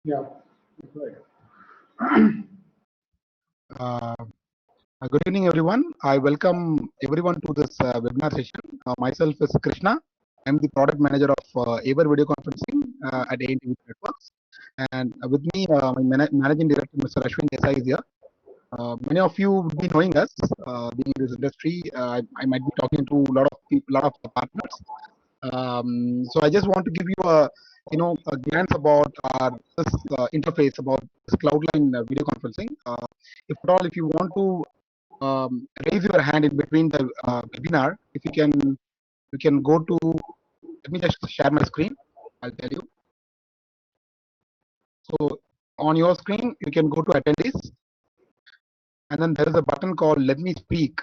Yeah. Uh, Good evening, everyone. I welcome everyone to this webinar session. Myself is Krishna. I'm the product manager of Aver Video Conferencing at ANT Networks. And with me, my managing director, Mr. Ashwin Desai is here. Many of you would be knowing us, being in this industry. I might be talking to a lot of people, lot of partners. So I just want to give you a glance about this interface about this Cloudline video conferencing. If you want to raise your hand in between the webinar, if you can go to, let me just share my screen. I'll tell you. So on your screen, you can go to attendees, and then there is a button called Let Me Speak.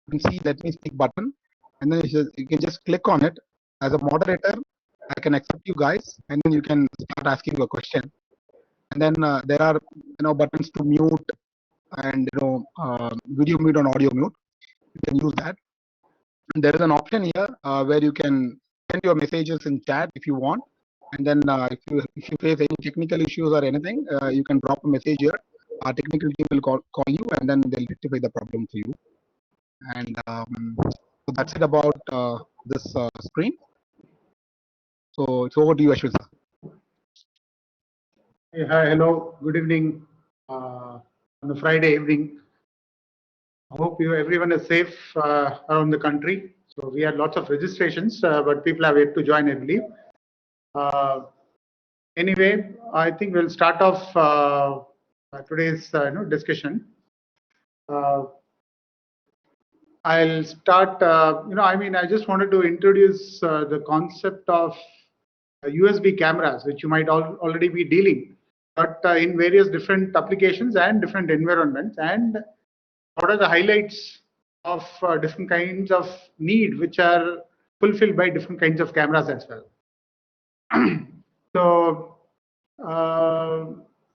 You can see Let Me Speak button, and then you can just click on it. As a moderator, I can accept you guys, and then you can start asking a question. And then there are buttons to mute and video mute and audio mute. You can use that. And there is an option here where you can send your messages in chat if you want. And then if you face any technical issues or anything, you can drop a message here. Our technical team will call you, and then they'll rectify the problem for you. And so that's it about this screen. So it's over to you, Ashwin sir. Hey, hi, hello, good evening on the Friday evening. I hope everyone is safe around the country. So we had lots of registrations, but people have yet to join, I believe. Anyway, I think we'll start off today's discussion. I'll start. I just wanted to introduce the concept of USB cameras, which you might already be dealing, but in various different applications and different environments, and what are the highlights of different kinds of need which are fulfilled by different kinds of cameras as well. So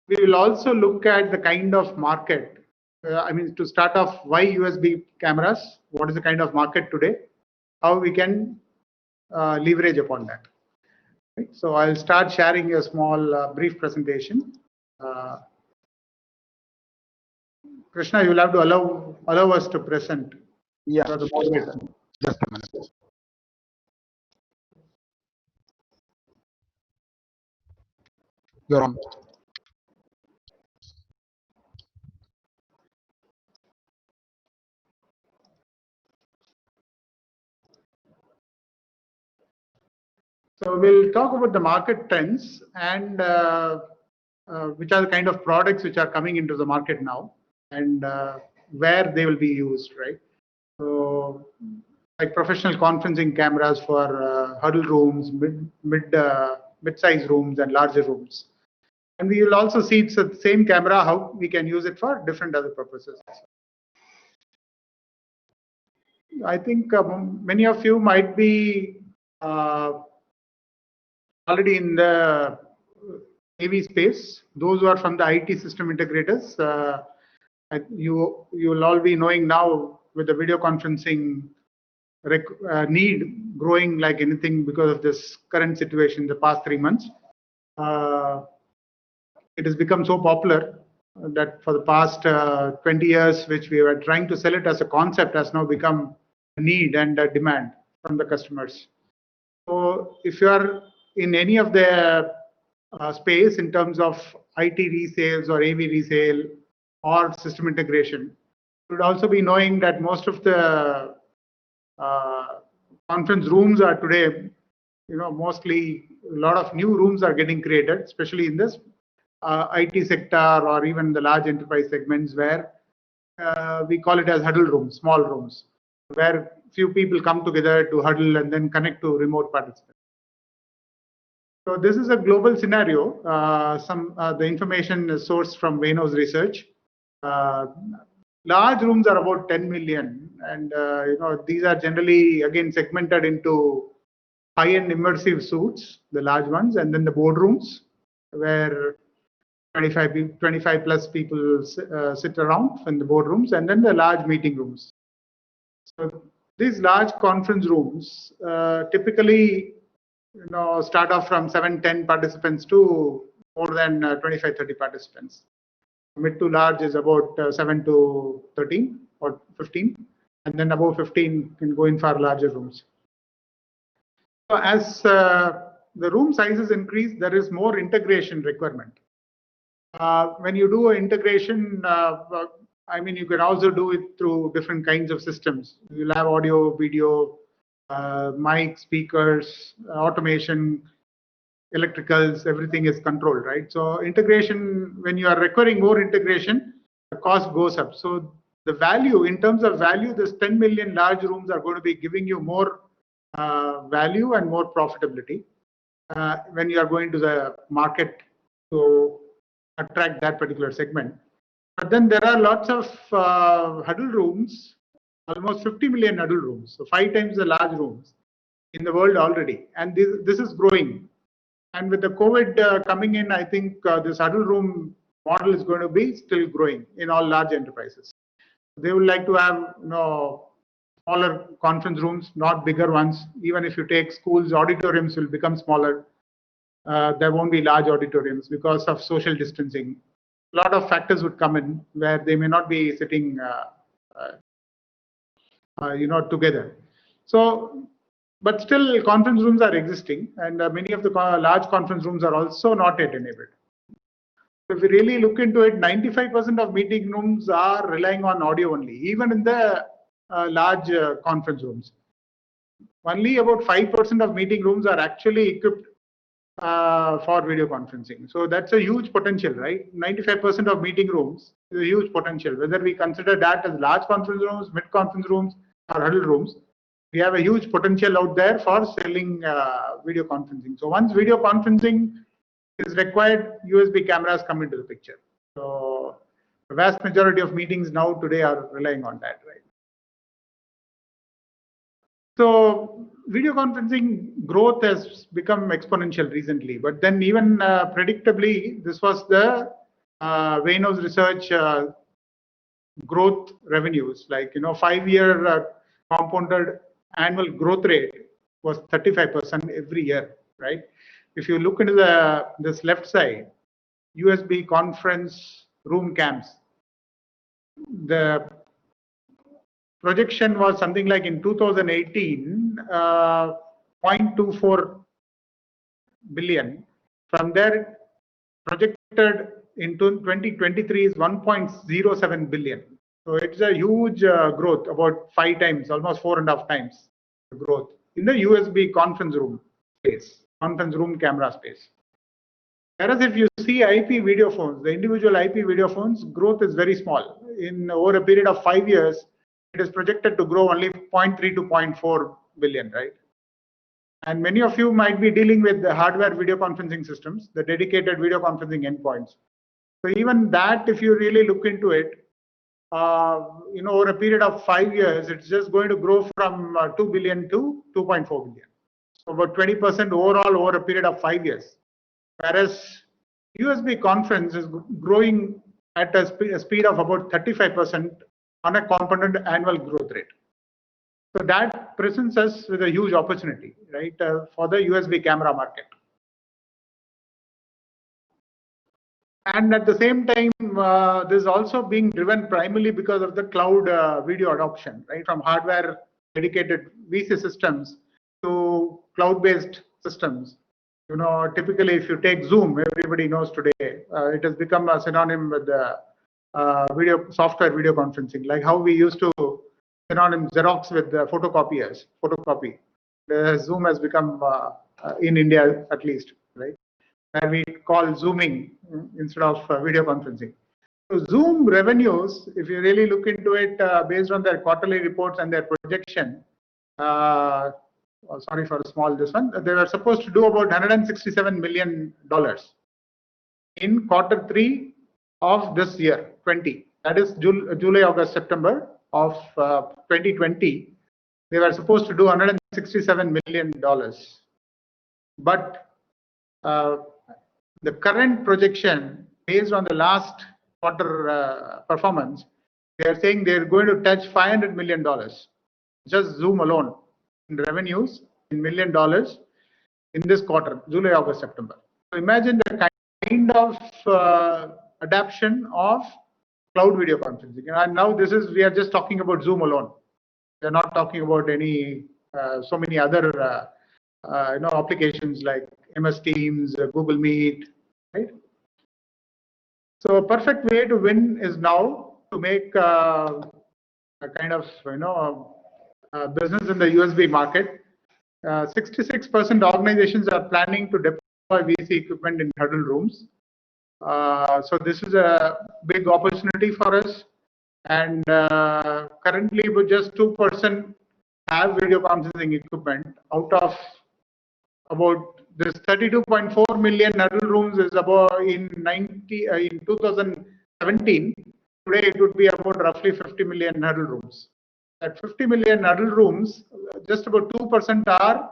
we will also look at the kind of market. To start off, why USB cameras? What is the kind of market today? How we can leverage upon that. Right? So I'll start sharing a small brief presentation. Krishna, you will have to allow us to present. Yeah. The moderator. Just a minute. You're on. So we'll talk about the market trends and which are the kind of products which are coming into the market now and where they will be used, right? So like professional conferencing cameras for huddle rooms, mid-size rooms and larger rooms. And we will also see it's the same camera, how we can use it for different other purposes. I think many of you might be already in the AV space. Those who are from the IT system integrators, you will all be knowing now with the video conferencing need growing like anything because of this current situation the past 3 months. It has become so popular that for the past 20 years, which we were trying to sell it as a concept, has now become a need and a demand from the customers. So if you are in any of the space in terms of IT resales or AV resale or system integration, you would also be knowing that most of the conference rooms are today, mostly a lot of new rooms are getting created, especially in this IT sector or even the large enterprise segments where we call it as huddle rooms, small rooms, where few people come together to huddle and then connect to remote participants. So this is a global scenario. The information is sourced from Veno's research. Large rooms are about 10 million, and these are generally again segmented into high-end immersive suites, the large ones, and then the boardrooms where 25 plus people sit around in the boardrooms, and then the large meeting rooms. So these large conference rooms typically start off from 7-10 participants to more than 25-30 participants. Mid to large is about 7 to 13 or 15, and then above 15 can go in far larger rooms. So as the room sizes increase, there is more integration requirement. When you do integration, I mean, you can also do it through different kinds of systems. You'll have audio, video, mic, speakers, automation, electricals, everything is controlled, right? So integration, when you are requiring more integration, the cost goes up. So the value, in terms of value, this 10 million large rooms are going to be giving you more value and more profitability when you are going to the market to attract that particular segment. But then there are lots of huddle rooms, almost 50 million huddle rooms, so 5 times the large rooms in the world already. And this is growing. And with the COVID coming in, I think this huddle room model is going to be still growing in all large enterprises. They would like to have smaller conference rooms, not bigger ones. Even if you take schools, auditoriums will become smaller. There won't be large auditoriums because of social distancing. A lot of factors would come in where they may not be sitting, together. So, but still, conference rooms are existing, and many of the large conference rooms are also not yet enabled. So if we really look into it, 95% of meeting rooms are relying on audio only, even in the large conference rooms. Only about 5% of meeting rooms are actually equipped for video conferencing. So that's a huge potential, right? 95% of meeting rooms is a huge potential. Whether we consider that as large conference rooms, mid conference rooms, or huddle rooms, we have a huge potential out there for selling video conferencing. So once video conferencing is required, USB cameras come into the picture. So the vast majority of meetings now today are relying on that, right? So video conferencing growth has become exponential recently, but then even predictably, this was the Waynos Research growth revenues, like 5-year compounded annual growth rate was 35% every year, right? If you look into this left side, USB conference room cams, the projection was something like in 2018, 0.24 billion. From there, projected into 2023 is 1.07 billion. So it's a huge growth, about 5 times, almost 4.5 times growth in the USB conference room space, conference room camera space. Whereas if you see IP video phones, the individual IP video phones, growth is very small. In over a period of 5 years, it is projected to grow only 0.3 to 0.4 billion, right? And many of you might be dealing with the hardware video conferencing systems, the dedicated video conferencing endpoints. So even that, if you really look into it, over a period of 5 years, it's just going to grow from 2 billion to 2.4 billion. So about 20% overall over a period of 5 years. Whereas USB conference is growing at a speed of about 35% on a compounded annual growth rate. So that presents us with a huge opportunity, right, for the USB camera market. And at the same time, this is also being driven primarily because of the cloud video adoption, right, from hardware dedicated VC systems to cloud-based systems. Typically, if you take Zoom, everybody knows today, it has become a synonym with the software video conferencing, like how we used to synonym Xerox with the photocopy. Zoom has become, in India at least, right? And we call Zooming instead of video conferencing. So Zoom revenues, if you really look into it, based on their quarterly reports and their projection, sorry for a small this one, they were supposed to do about $167 million in Q3 of this year, 20. That is July, August, September of 2020. They were supposed to do $167 million. But the current projection, based on the last quarter performance, they are saying they're going to touch $500 million, just Zoom alone, in revenues in $1 million in this quarter, July, August, September. So imagine the kind of adaptation of cloud video conferencing. And now we are just talking about Zoom alone. We are not talking about any so many other applications like MS Teams, Google Meet, right? So a perfect way to win is now to make a kind of business in the USB market. 66% organizations are planning to deploy VC equipment in huddle rooms. So this is a big opportunity for us. And currently, with just 2% have video conferencing equipment out of about this 32.4 million huddle rooms is about in 2017. Today it would be about roughly 50 million huddle rooms. At 50 million huddle rooms, just about 2% are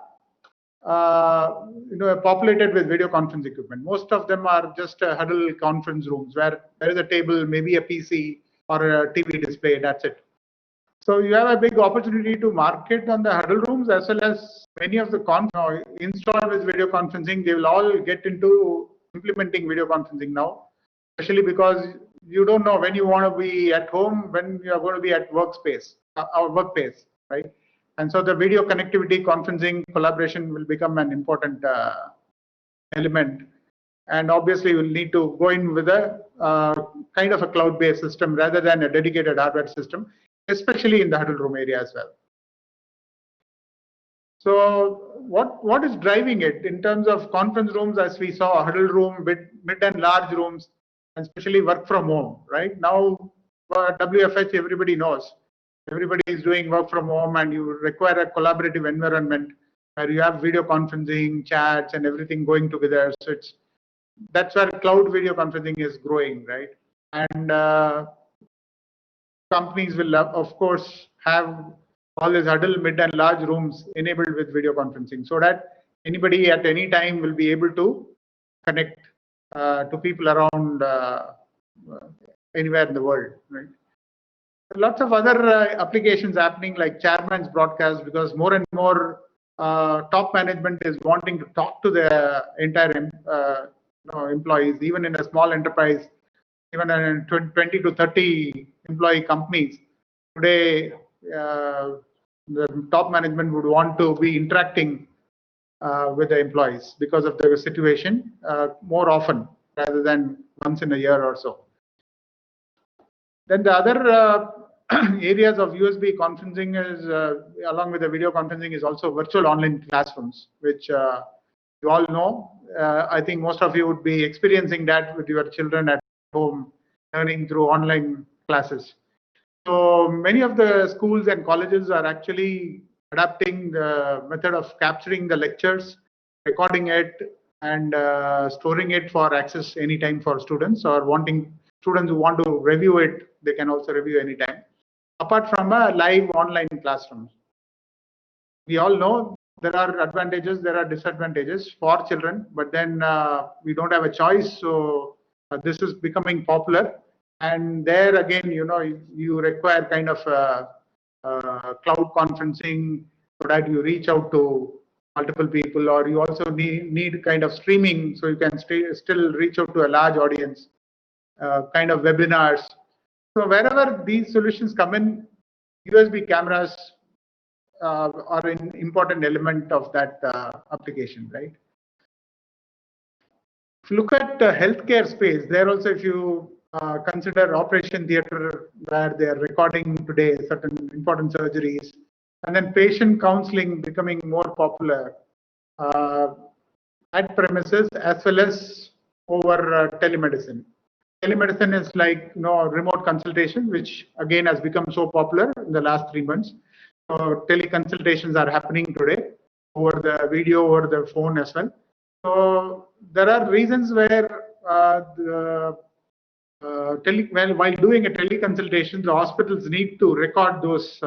populated with video conference equipment. Most of them are just huddle conference rooms where there is a table, maybe a PC or a TV display. That's it. So you have a big opportunity to market on the huddle rooms, as well as many of the installed with video conferencing. They will all get into implementing video conferencing now, especially because you don't know when you want to be at home, when you are going to be at workspace, our workplace, right? And so the video connectivity, conferencing, collaboration will become an important element. And obviously, we'll need to go in with a kind of a cloud-based system rather than a dedicated hardware system, especially in the huddle room area as well. So what is driving it in terms of conference rooms? As we saw, huddle room, mid and large rooms, and especially work from home. Right now, WFH, everybody knows. Everybody is doing work from home, and you require a collaborative environment where you have video conferencing, chats, and everything going together. So that's where cloud video conferencing is growing, right? And companies will, of course, have all these huddle, mid, and large rooms enabled with video conferencing, so that anybody at any time will be able to connect to people around anywhere in the world, right? Lots of other applications happening, like chairman's broadcast, because more and more top management is wanting to talk to the entire employees, even in a small enterprise, even in 20 to 30 employee companies. Today, the top management would want to be interacting with the employees because of the situation more often rather than once in a year or so. Then the other areas of USB conferencing is, along with the video conferencing, is also virtual online classrooms, which you all know. I think most of you would be experiencing that with your children at home, learning through online classes. So many of the schools and colleges are actually adapting the method of capturing the lectures, recording it, and storing it for access anytime for students, or students who want to review it, they can also review anytime. Apart from a live online classroom. We all know there are advantages, there are disadvantages for children, but then we don't have a choice. So this is becoming popular. And there again, you require kind of cloud conferencing so that you reach out to multiple people, or you also need kind of streaming so you can still reach out to a large audience, kind of webinars. So wherever these solutions come in, USB cameras are an important element of that application, right? If you look at the healthcare space, there also, if you consider Operation Theatre, where they are recording today certain important surgeries, and then patient counseling becoming more popular at premises as well as over telemedicine. Telemedicine is like remote consultation, which again has become so popular in the last 3 months. So teleconsultations are happening today over the video, over the phone as well. So there are reasons where while doing a teleconsultation, the hospitals need to record those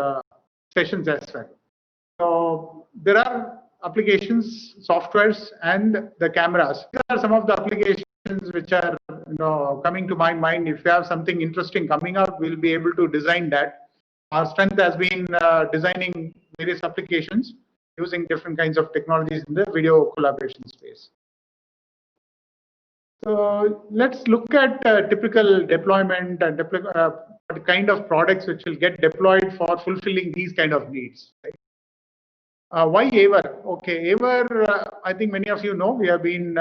sessions as well. So there are applications, softwares, and the cameras. These are some of the applications which are coming to my mind. If you have something interesting coming up, we'll be able to design that. Our strength has been designing various applications using different kinds of technologies in the video collaboration space. So let's look at typical deployment and the kind of products which will get deployed for fulfilling these kind of needs. Right? Why Aver? Okay, Aver, I think many of you know, we have been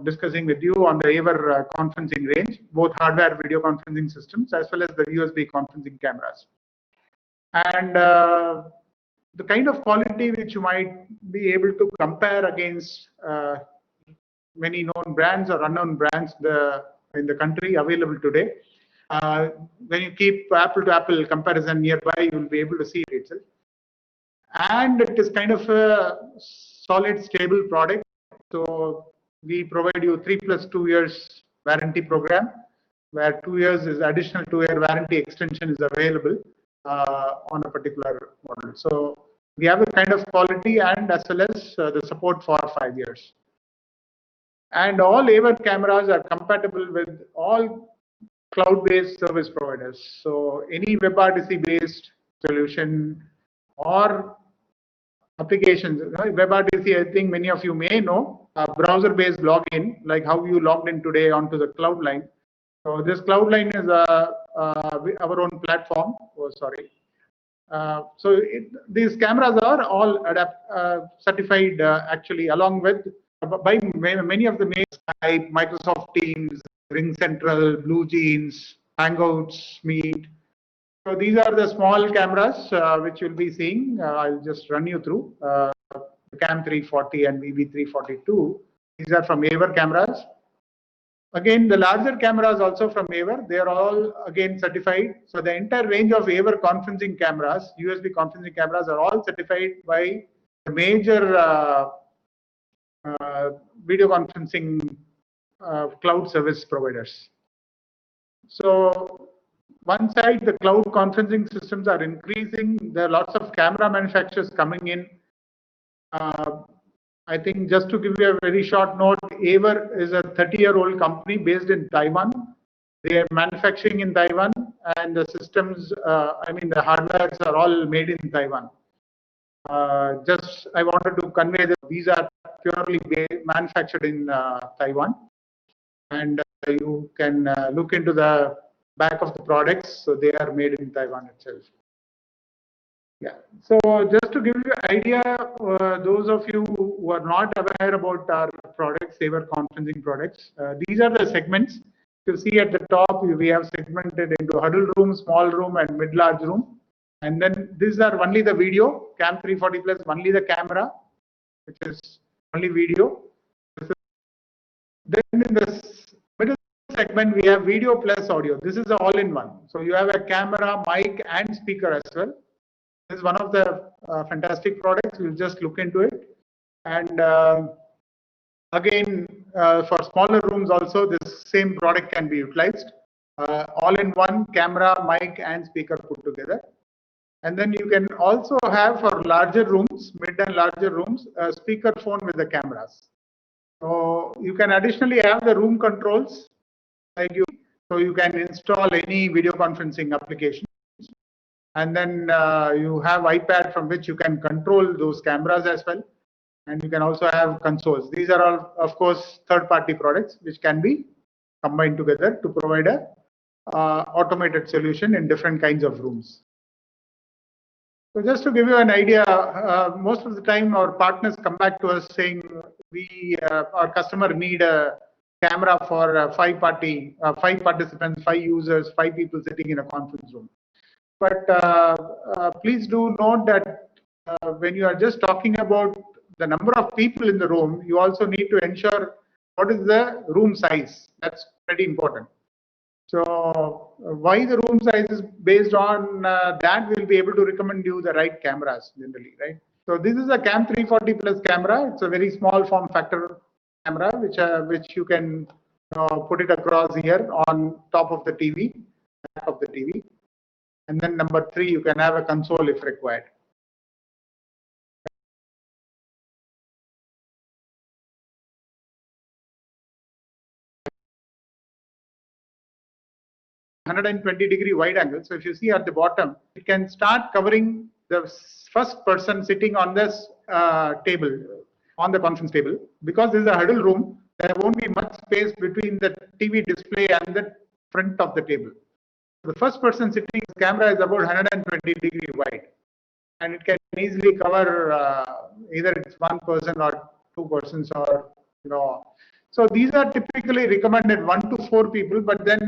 discussing with you on the Aver conferencing range, both hardware video conferencing systems as well as the USB conferencing cameras. And the kind of quality which you might be able to compare against many known brands or unknown brands in the country available today. When you keep apple to apple comparison nearby, you will be able to see it itself. And it is kind of a solid, stable product. So we provide you 3+2 years warranty program, where 2 years is additional 2-year warranty extension is available on a particular model. So we have a kind of quality and as well as the support for 5 years. And all Aver cameras are compatible with all cloud-based service providers. So any WebRTC-based solution or applications, WebRTC, I think many of you may know, browser-based login, like how you logged in today onto the Cloudline. So this Cloudline is our own platform. Oh, sorry. So these cameras are all certified actually, along with by many of the makes like Microsoft Teams, RingCentral, BlueJeans, Hangouts, Meet. So these are the small cameras which you'll be seeing. I'll just run you through the CAM 340 and VB 342. These are from Aver cameras. Again, the larger cameras also from Aver, they are all again certified. So the entire range of Aver conferencing cameras, USB conferencing cameras, are all certified by the major video conferencing cloud service providers. So one side, the cloud conferencing systems are increasing. There are lots of camera manufacturers coming in. I think just to give you a very short note, Aver is a 30-year-old company based in Taiwan. They are manufacturing in Taiwan, and the systems, the hardwares are all made in Taiwan. Just I wanted to convey that these are purely manufactured in Taiwan, and you can look into the back of the products. So they are made in Taiwan itself. Yeah. So just to give you an idea, those of you who are not aware about our products, Aver conferencing products, these are the segments. You see at the top, we have segmented into huddle room, small room, and mid-large room. And then these are only the video, CAM 340 plus, only the camera, which is only video. Then in the middle segment, we have video plus audio. This is all-in-one. So you have a camera, mic, and speaker as well. This is one of the fantastic products. We'll just look into it. And again, for smaller rooms also, this same product can be utilized. All-in-one camera, mic, and speaker put together. And then you can also have for larger rooms, mid and larger rooms, a speaker phone with the cameras. So you can additionally have the room controls, so you can install any video conferencing application. And then you have iPad from which you can control those cameras as well. And you can also have consoles. These are all, of course, third-party products which can be combined together to provide a automated solution in different kinds of rooms. So just to give you an idea, most of the time our partners come back to us saying our customer need a camera for 5 participants, 5 users, 5 people sitting in a conference room. But please do note that when you are just talking about the number of people in the room, you also need to ensure what is the room size. That's pretty important. So why the room size is based on that, we'll be able to recommend you the right cameras generally, right? So this is a CAM 340 plus camera. It's a very small form factor camera, which you can put it across here on top of the TV, back of the TV. And then number 3, you can have a console if required. -120-degree wide angle. So if you see at the bottom, it can start covering the first person sitting on this table, on the conference table. Because this is a huddle room, there won't be much space between the TV display and the front of the table. The first person sitting, the camera is about 120-degree wide, and it can easily cover either it's one person or two persons, or So these are typically recommended 1 to 4 people, but then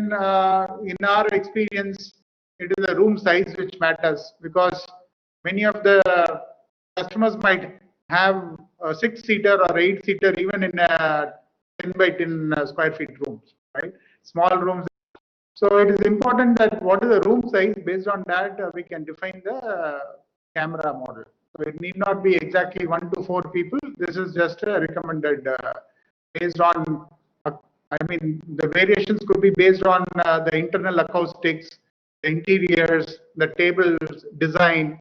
in our experience, it is the room size which matters, because many of the customers might have a 6-seater or 8-seater even in a 10 by 10 square feet rooms, right? Small rooms. So it is important that what is the room size, based on that we can define the camera model. So it need not be exactly 1 to 4 people. This is just a recommended based on, the variations could be based on the internal acoustics, the interiors, the tables design,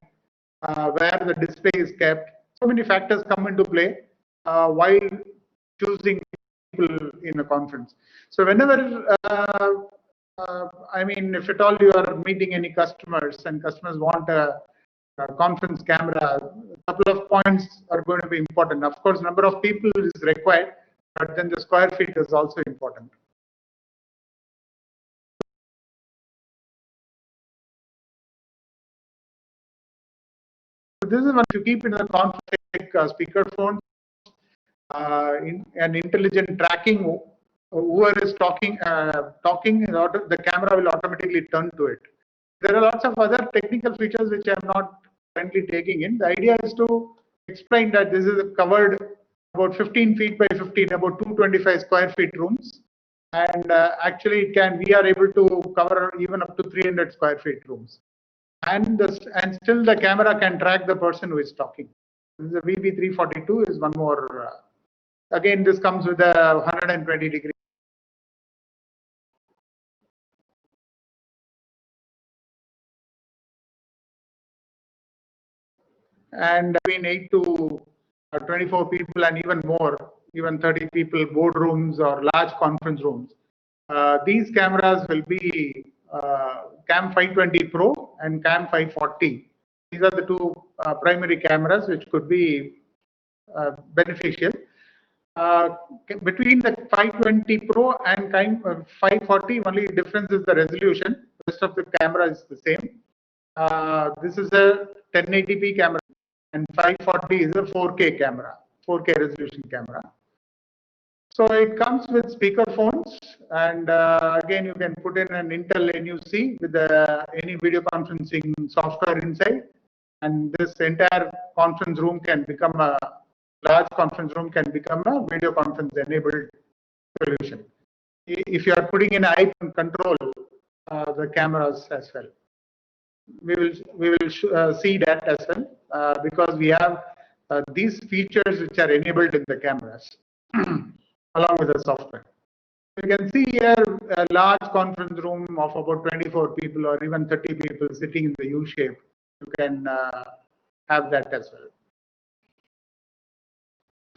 where the display is kept. So many factors come into play while choosing people in a conference. So whenever, if at all you are meeting any customers and customers want a conference camera, a couple of points are going to be important. Of course, number of people is required, but then the square feet is also important. So this is one you keep in the conference speakerphone, an intelligent tracking. Whoever is talking, the camera will automatically turn to it. There are lots of other technical features which I'm not currently taking in. The idea is to explain that this is covered about 15 feet by 15, about 225 square feet rooms, and actually we are able to cover even up to 300 square feet rooms, and still the camera can track the person who is talking. The VB342 is one more. Again, this comes with a 120-degree. And between 8 to 24 people and even more, even 30 people, boardrooms or large conference rooms. These cameras will be Cam 520 Pro and Cam 540. These are the two primary cameras which could be beneficial. Between the 520 Pro and 540, only difference is the resolution. The rest of the camera is the same. This is a 1080p camera, and 540 is a 4K camera, 4K resolution camera. So it comes with speaker phones, and again you can put in an Intel NUC with any video conferencing software inside, and this entire conference room can become a large conference room can become a video conference enabled solution. If you are putting in iPhone control the cameras as well, we will see that as well because we have these features which are enabled in the cameras along with the software. You can see here a large conference room of about 24 people or even 30 people sitting in the U shape. You can have that as well.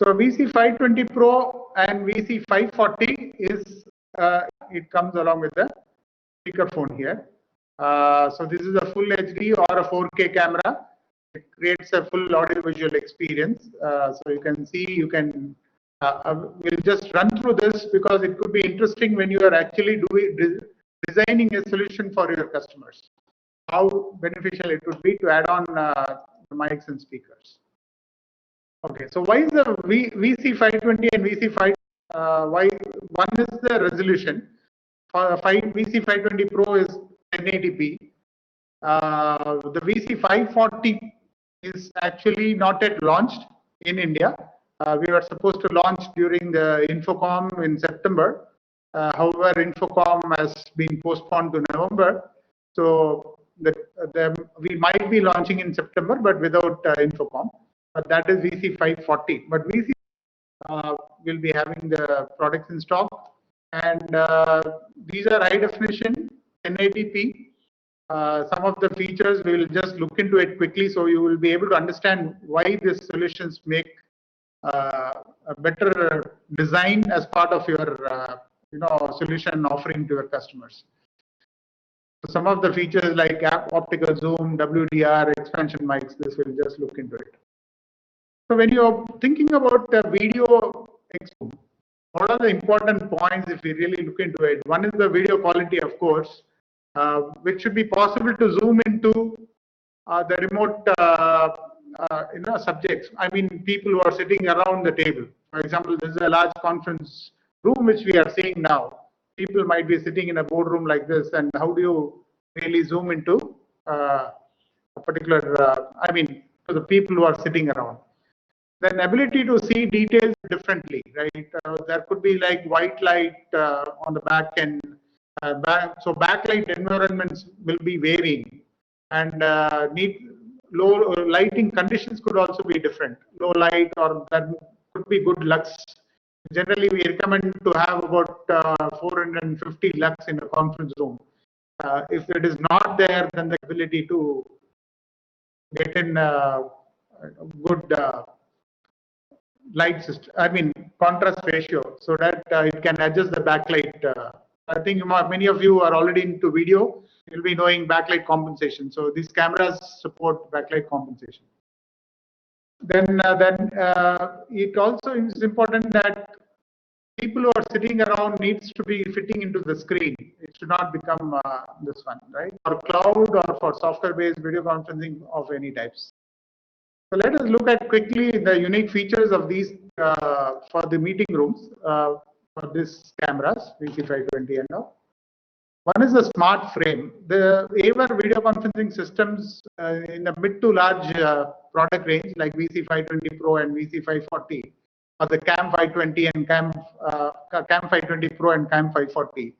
So VC520 Pro and VC540 is it comes along with the speakerphone here. So this is a full HD or a 4K camera. It creates a full audio-visual experience. So you can see, we'll just run through this because it could be interesting when you are actually designing a solution for your customers. How beneficial it would be to add on the mics and speakers. Okay, so why is the VC520 and VC5? Why? One is the resolution. VC520 Pro is 1080p. The VC540 is actually not yet launched in India. We were supposed to launch during the Infocom in September. However, Infocom has been postponed to November. So we might be launching in September, but without Infocom. But that is VC540. But VC will be having the products in stock. And these are high definition 1080p. Some of the features we will just look into it quickly, so you will be able to understand why these solutions make a better design as part of your solution offering to your customers. So some of the features like optical zoom, WDR, expansion mics, this will just look into it. So when you're thinking about the video, what are the important points if we really look into it? One is the video quality, of course, which should be possible to zoom into the remote subjects. I mean, people who are sitting around the table. For example, this is a large conference room which we are seeing now. People might be sitting in a boardroom like this, and how do you really zoom into a particular, to the people who are sitting around? Then ability to see details differently, right? There could be like white light on the back end. So backlight environments will be varying, and low lighting conditions could also be different. Low light, or there could be good lux. Generally, we recommend to have about 450 lux in a conference room. If it is not there, then the ability to get in good light system, contrast ratio, so that it can adjust the backlight. I think many of you are already into video. You'll be knowing backlight compensation. So these cameras support backlight compensation. Then it also is important that people who are sitting around needs to be fitting into the screen. It should not become this one, right? For cloud or for software-based video conferencing of any types. So let us look at quickly the unique features of these for the meeting rooms for these cameras, VC520 and all. One is the smart frame. The AVer video conferencing systems in the mid to large product range like VC520 Pro and VC540, or the CAM520 and CAM520 Pro and CAM540.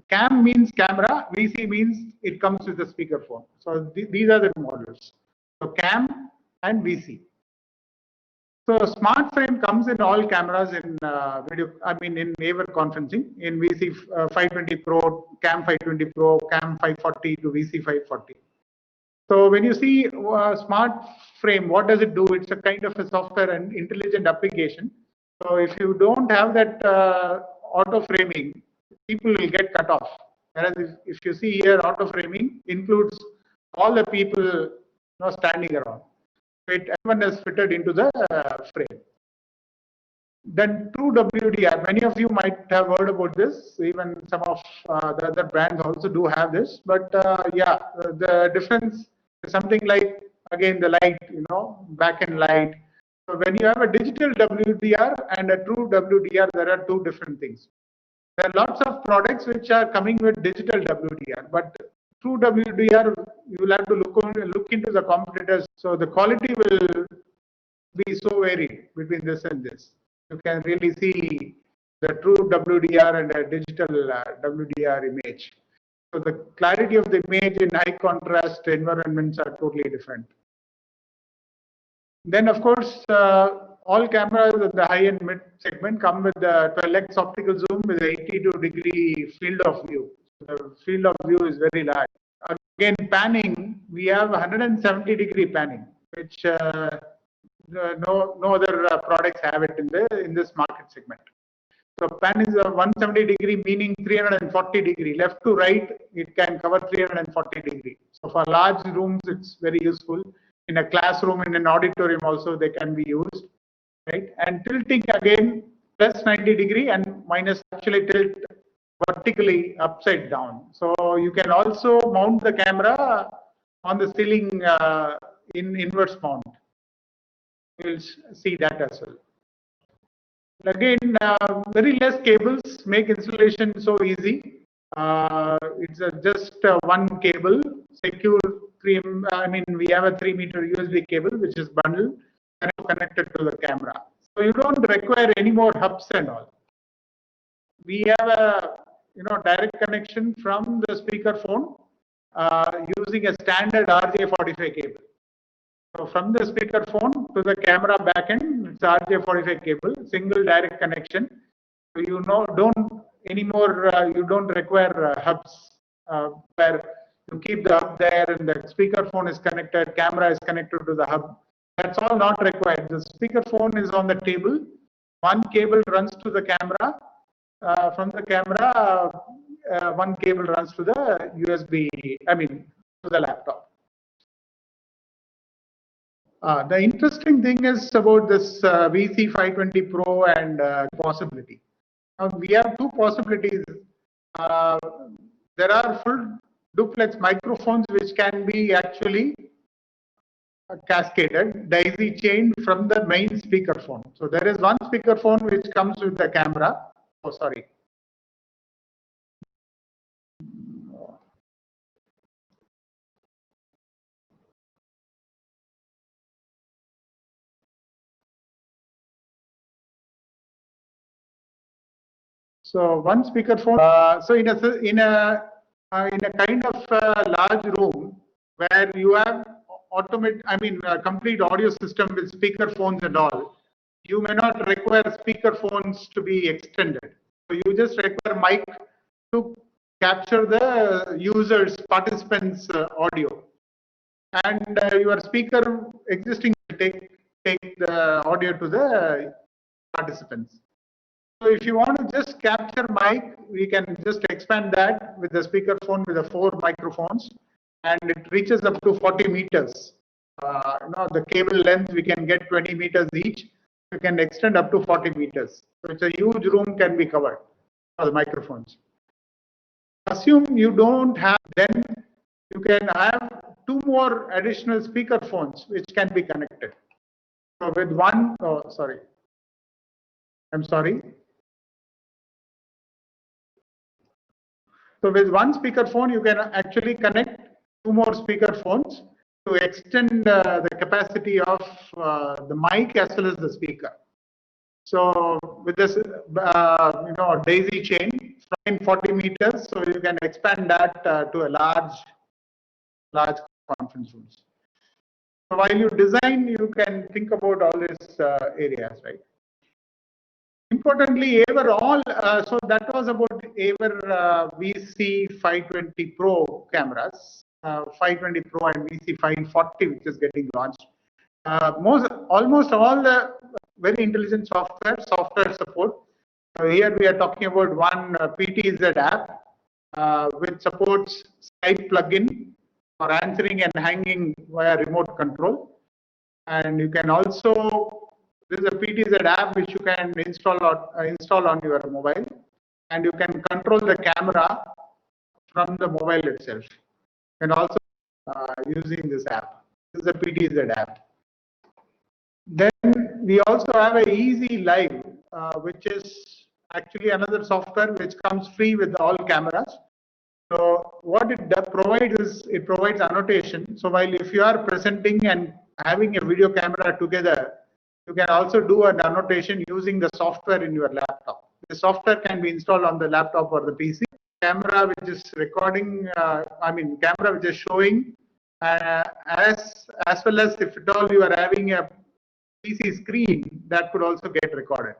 CAM means camera, VC means it comes with a speakerphone. So these are the models. So CAM and VC. So smart frame comes in all cameras in video. In AVer conferencing in VC 520 Pro, CAM 520 Pro, CAM 540 to VC 540. So when you see smart frame, what does it do? It's a kind of a software and intelligent application. So if you don't have that auto framing, people will get cut off. Whereas if you see here, auto framing includes all the people standing around. Everyone is fitted into the frame. Then true WDR. Many of you might have heard about this. Even some of the other brands also do have this. But yeah, the difference is something like, again, the light, back end light. So when you have a digital WDR and a true WDR, there are two different things. There are lots of products which are coming with digital WDR, but true WDR, you will have to look into the competitors. So the quality will be so varied between this and this. You can really see the true WDR and a digital WDR image. So the clarity of the image in high contrast environments are totally different. Then, of course, all cameras in the high-end mid segment come with the 12x optical zoom with 82-degree field of view. The field of view is very large. Again, panning, we have 170-degree panning, which no other products have it in this market segment. So pan is a 170-degree, meaning 340-degree. Left to right, it can cover 340-degree. So for large rooms, it's very useful. In a classroom, in an auditorium also, they can be used, right? And tilting again, plus 90-degree and minus, actually tilt vertically upside down. So you can also mount the camera on the ceiling in inverse mount. We'll see that as well. Again, very less cables make installation so easy. It's just one cable, secure. We have a 3-meter USB cable which is bundled and connected to the camera. So you don't require any more hubs and all. We have a direct connection from the speakerphone using a standard RJ45 cable. So from the speakerphone to the camera backend, it's RJ45 cable, single direct connection. So you don't anymore. You don't require hubs where you keep the hub there and the speakerphone is connected, camera is connected to the hub. That's all not required. The speakerphone is on the table. One cable runs to the camera. From the camera, one cable runs to the USB. To the laptop. The interesting thing is about this VC520 Pro and possibility. Now we have two possibilities. There are full duplex microphones which can be actually cascaded, daisy chained from the main speakerphone. So there is one speakerphone which comes with the camera. Oh, sorry. So one speakerphone. So in a kind of large room where you have a complete audio system with speakerphones and all, you may not require speakerphones to be extended. So you just require mic to capture the users, participants' audio, and your speaker existing will take the audio to the participants. So if you want to just capture mic, we can just expand that with the speakerphone with the 4 microphones, and it reaches up to 40 meters. The cable length we can get 20 meters each. You can extend up to 40 meters. So it's a huge room can be covered for the microphones. Assume you don't have, then you can have 2 more additional speakerphones which can be connected. So with one, I'm sorry. So with one speakerphone, you can actually connect 2 more speakerphones to extend the capacity of the mic as well as the speaker. So with this, daisy chain from 40 meters, so you can expand that to a large conference rooms. So while you design, you can think about all these areas, right? Importantly, AVer so that was about AVer VC520 Pro cameras, 520 Pro and VC540, which is getting launched. Almost all the very intelligent software support. Here we are talking about one PTZ app, which supports Skype plugin for answering and hanging via remote control. And you can also, this is a PTZ app which you can install on your mobile, and you can control the camera from the mobile itself. And also using this app. This is a PTZ app. Then we also have a Easy Live, which is actually another software which comes free with all cameras. So what it provides is it provides annotation. So while if you are presenting and having a video camera together, you can also do an annotation using the software in your laptop. The software can be installed on the laptop or the PC. Camera which is recording, camera which is showing, as well as if at all you are having a PC screen, that could also get recorded.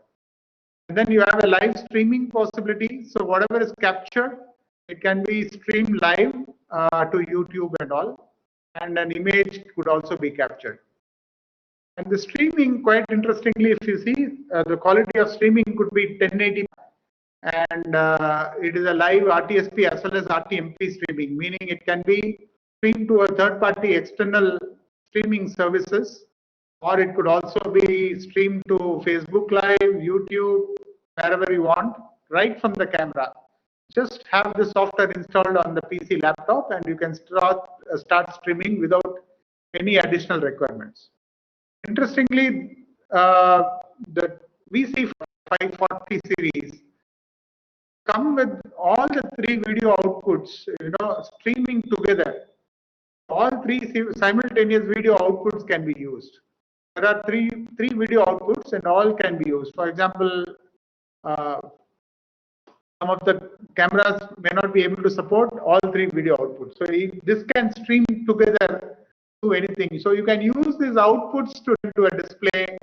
And then you have a live streaming possibility. So whatever is captured, it can be streamed live to YouTube and all, and an image could also be captured. And the streaming, quite interestingly, if you see, the quality of streaming could be 1080, and it is a live RTSP as well as RTMP streaming, meaning it can be streamed to a third-party external streaming services, or it could also be streamed to Facebook Live, YouTube, wherever you want, right from the camera. Just have the software installed on the PC laptop, and you can start streaming without any additional requirements. Interestingly, the VC540 series come with all the 3 video outputs, streaming together. All 3 simultaneous video outputs can be used. There are three video outputs, and all can be used. For example, some of the cameras may not be able to support all 3 video outputs. So this can stream together to anything. So you can use these outputs to a display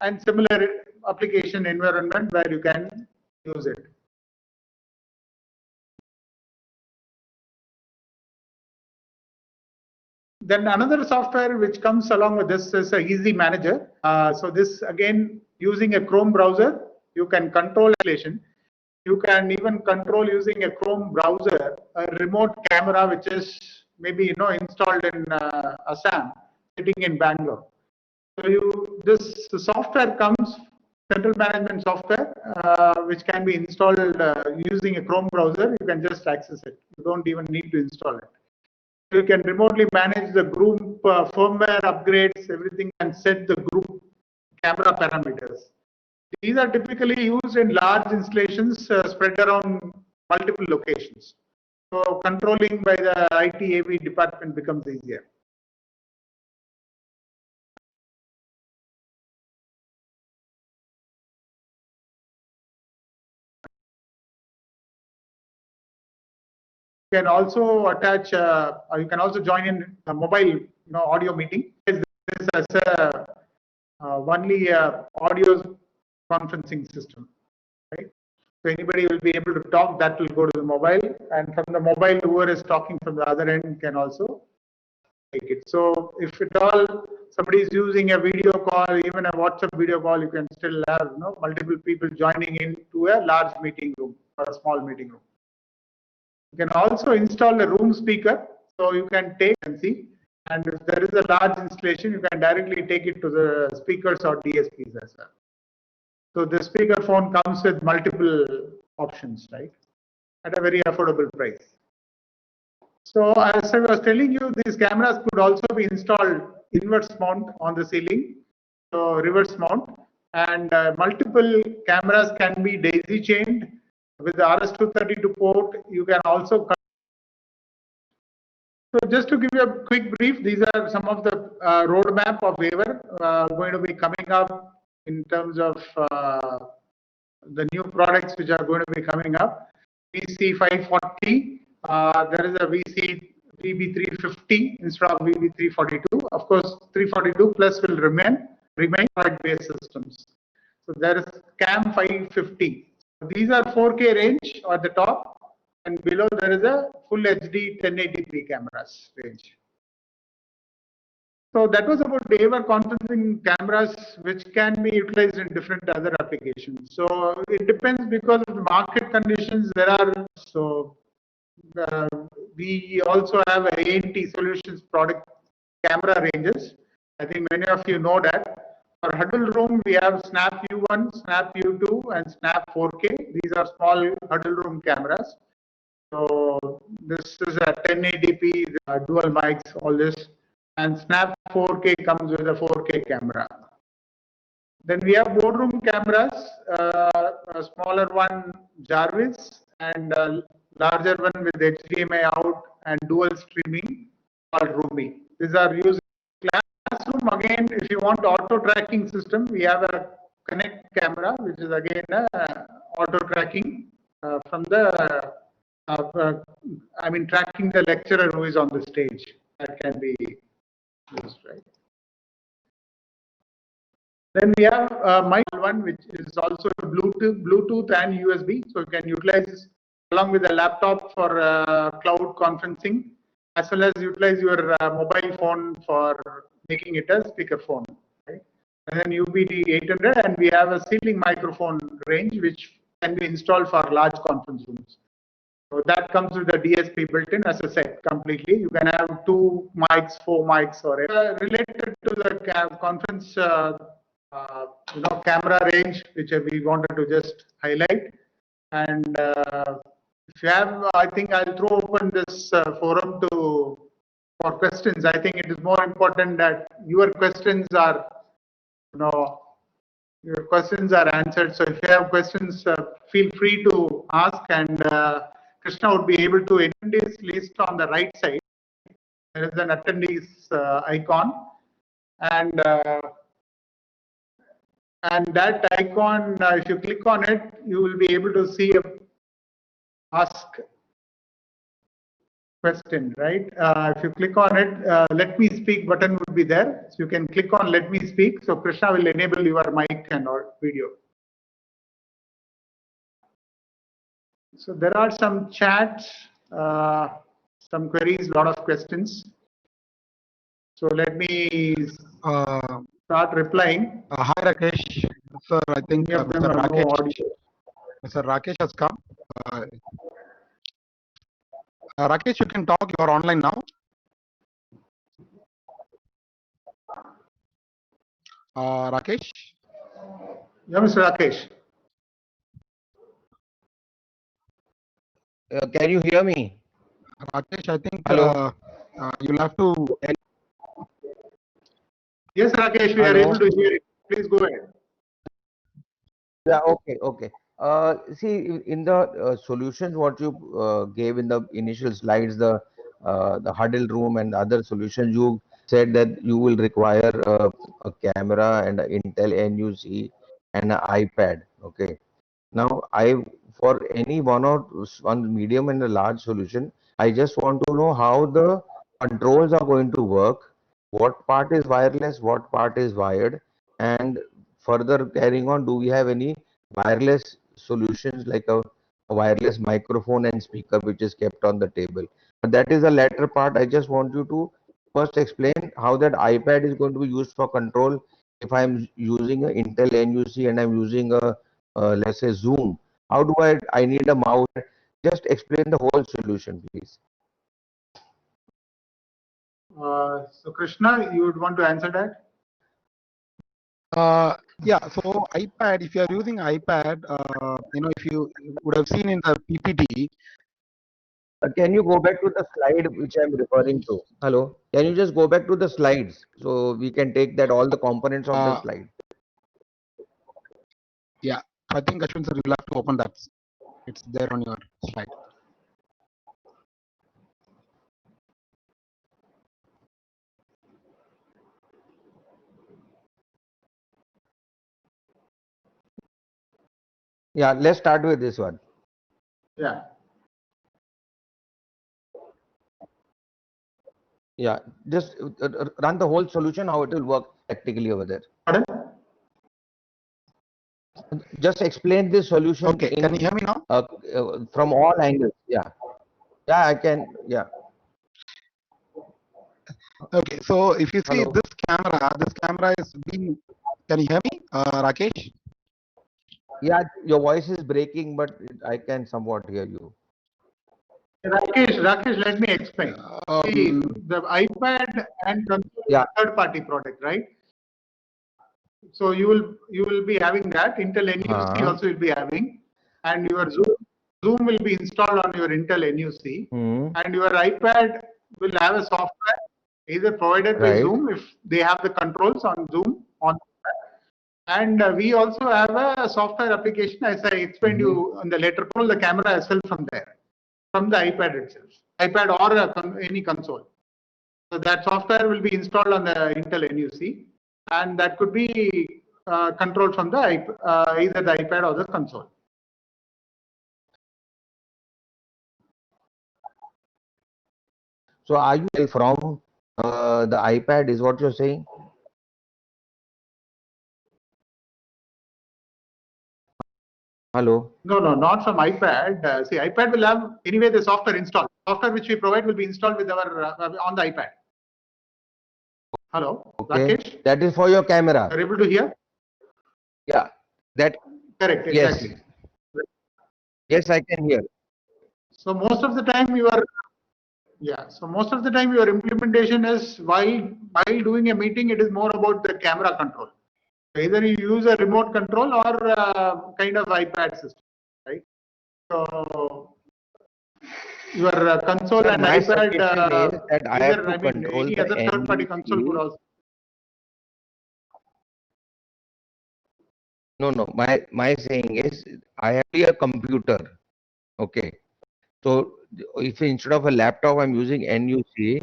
and similar application environment where you can use it. Then another software which comes along with this is a Easy Manager. So this again, using a Chrome browser, you can control installation. You can even control using a Chrome browser a remote camera which is maybe installed in Assam. sitting in Bangalore. So this software comes, central management software, which can be installed using a Chrome browser. You can just access it. You don't even need to install it. You can remotely manage the group firmware upgrades, everything, and set the group camera parameters. These are typically used in large installations spread around multiple locations. So controlling by the IT AV department becomes easier. You can also attach, you can also join in a mobile, audio meeting. This as a only audio conferencing system, right? So anybody will be able to talk. That will go to the mobile, and from the mobile, whoever is talking from the other end can also take it. So if at all somebody is using a video call, even a WhatsApp video call, you can still have multiple people joining into a large meeting room or a small meeting room. You can also install a room speaker, so you can take and see. And if there is a large installation, you can directly take it to the speakers or DSPs as well. So the speaker phone comes with multiple options, right, at a very affordable price. So as I was telling you, these cameras could also be installed inverse mount on the ceiling, so reverse mount, and multiple cameras can be daisy chained with the RS-232 port. You can also. So just to give you a quick brief, these are some of the roadmap of waiver going to be coming up in terms of the new products which are going to be coming up. VC540, there is a VB350 instead of VB342. Of course, 342 plus will remain product-based systems. So there is CAM 550. These are 4K range at the top, and below there is a full HD 1080p cameras range. So that was about waiver conferencing cameras, which can be utilized in different other applications. So it depends because of the market conditions. There are we also have ANT Solutions product camera ranges. I think many of you know that. For huddle room, we have Snap U1, Snap U2, and Snap 4K. These are small huddle room cameras. So this is a 1080p, dual mics, all this. And Snap 4K comes with a 4K camera. Then we have boardroom cameras, a smaller one Jarvis, and a larger one with HDMI out and dual streaming called Ruby. These are used in classroom. Again, if you want auto tracking system, we have a Connect camera, which is again auto tracking from the, tracking the lecturer who is on the stage. That can be used, right? Then we have my one, which is also Bluetooth and USB, so you can utilize along with a laptop for cloud conferencing, as well as utilize your mobile phone for making it a speaker phone. Right? And then UBD 800, and we have a ceiling microphone range, which can be installed for large conference rooms. So that comes with the DSP built in as a set completely. You can have 2 mics, 4 mics, or related to the conference, camera range, which we wanted to just highlight. And if you have, I think I'll throw open this forum for questions. I think it is more important that your questions are, your questions are answered. So if you have questions, feel free to ask, and Krishna would be able to. Attendees list on the right side, there is an attendees icon, and that icon, if you click on it, you will be able to see a ask question, right? If you click on it, let me speak button would be there. So you can click on let me speak. So Krishna will enable your mic and or video. So there are some chats, some queries, lot of questions. So let me start replying. Hi Rakesh, sir. I think Mr. Rakesh has come. Rakesh, you can talk. You are online now. Rakesh? Yeah, Mr. Rakesh. Can you hear me? Rakesh, I think Hello? you'll have to. Yes, Rakesh, we are Hello? able to hear you. Please go ahead. Yeah, okay, okay. See, in the solutions what you gave in the initial slides, the huddle room and other solutions, you said that you will require a camera and an Intel NUC and an iPad. Okay. Now, for any one medium and a large solution, I just want to know how the controls are going to work, what part is wireless, what part is wired, and further carrying on, do we have any wireless solutions like a wireless microphone and speaker which is kept on the table? But that is the latter part. I just want you to first explain how that iPad is going to be used for control. If I'm using an Intel NUC and I'm using a let's say Zoom, how do I need a mouse? Just explain the whole solution, please. So Krishna, you would want to answer that? Yeah, so iPad, if you are using iPad, if you would have seen in the PPT. Can you go back to the slide which I'm referring to? Hello, can you just go back to the slides so we can take that all the components of the slide? Yeah, I think Ashwin sir, you'll have to open that. It's there on your slide. Yeah, let's start with this one. Yeah. Yeah, just run the whole solution, how it will work practically over there. Pardon? Just explain this solution. Okay, can you hear me now? From all angles. Yeah, yeah, I can. Yeah. Okay, so if you see Hello. this camera is being. Can you hear me, Rakesh? Yeah, your voice is breaking, but I can somewhat hear you. Rakesh, let me explain. See, the iPad and console is a third-party product, right? So you will be having that. Intel NUC also will be having, and your Zoom will be installed on your Intel NUC, and your iPad will have a software either provided by Zoom if they have the controls on Zoom on. And we also have a software application, as I explained you on the later call, the camera as well from there, from the iPad itself, iPad or any console. So that software will be installed on the Intel NUC, and that could be controlled from the either the iPad or the console. So are you from the iPad is what you're saying? Hello? No, not from iPad. See, iPad will have anyway the software installed. Software which we provide will be installed with our on the iPad. Hello, okay. Rakesh? That is for your camera. Are you able to hear? Yeah, that. Correct, exactly. Yes, I can hear. So most of the time your implementation is while doing a meeting, it is more about the camera control. Either you use a remote control or kind of iPad system, right? So your console Sir, and my iPad, suggestion is that I have to control any the other third-party console could NUC. also. No, my saying is I have a computer. Okay. So if instead of a laptop I'm using NUC,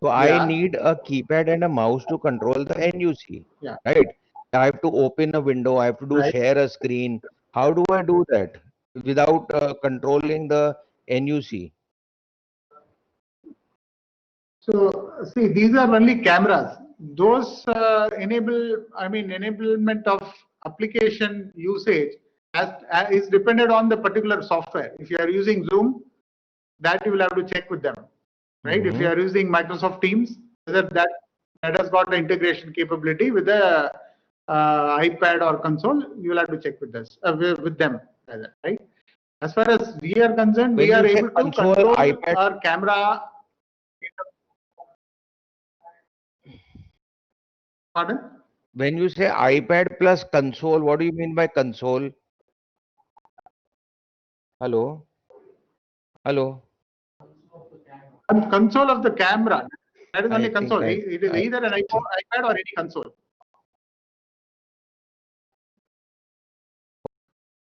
so I need a keypad and a mouse to control the NUC. Yeah. Right? I have to open a window, I have to share a screen. How do I do that without controlling the NUC? So see, these are only cameras. Those enablement of application usage is dependent on the particular software. If you are using Zoom, that you will have to check with them, right? If you are using Microsoft Teams, whether that has got the integration capability with the iPad or console, you will have to check with us with them, rather, right? As far as we are concerned, When we are you say able to console, control iPad. our camera. Pardon? when you say iPad plus console, what do you mean by console? Hello? Hello? Console of the camera. That is only I think console. It is either an iPad or any console.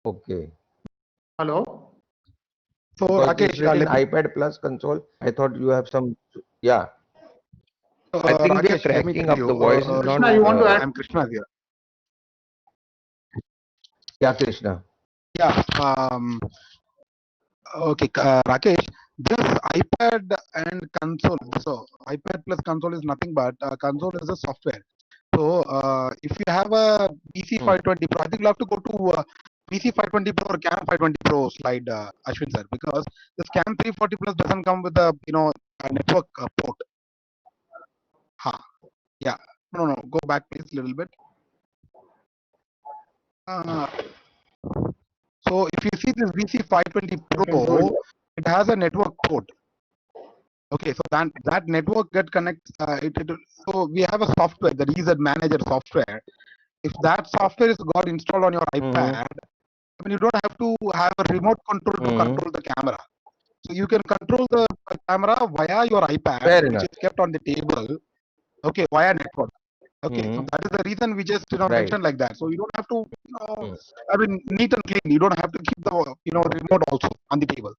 okay. Hello? So Because it's Rakesh, written iPad plus console. I thought you have some, yeah. I think we are Rakesh, let me cracking tell up. you, The voice is not. Krishna, you want to add? I'm Krishna here. Yeah, Krishna. Yeah. Okay, Rakesh, this iPad and console. So iPad plus console is nothing but console is a software. So if you have a BC 520 Pro, I think you'll have to go to BC 520 Pro or CAM 520 Pro slide, Ashwin sir, because this CAM 340 Plus doesn't come with a a network port. Ha. Yeah. No. Go back please a little bit. So if you see this BC 520 Pro, it has a network port. Okay, so that network get connects. So we have a software, the Reset Manager software. If that software is got installed on your iPad, I mean you don't have to have a remote control to control the camera. So you can control the camera via your iPad, Fair which enough. is kept on the table. Okay, via network. Okay, so that is the reason we just Right. mentioned like that. So you don't have to, I mean, neat and clean. You don't have to keep the remote also on the table.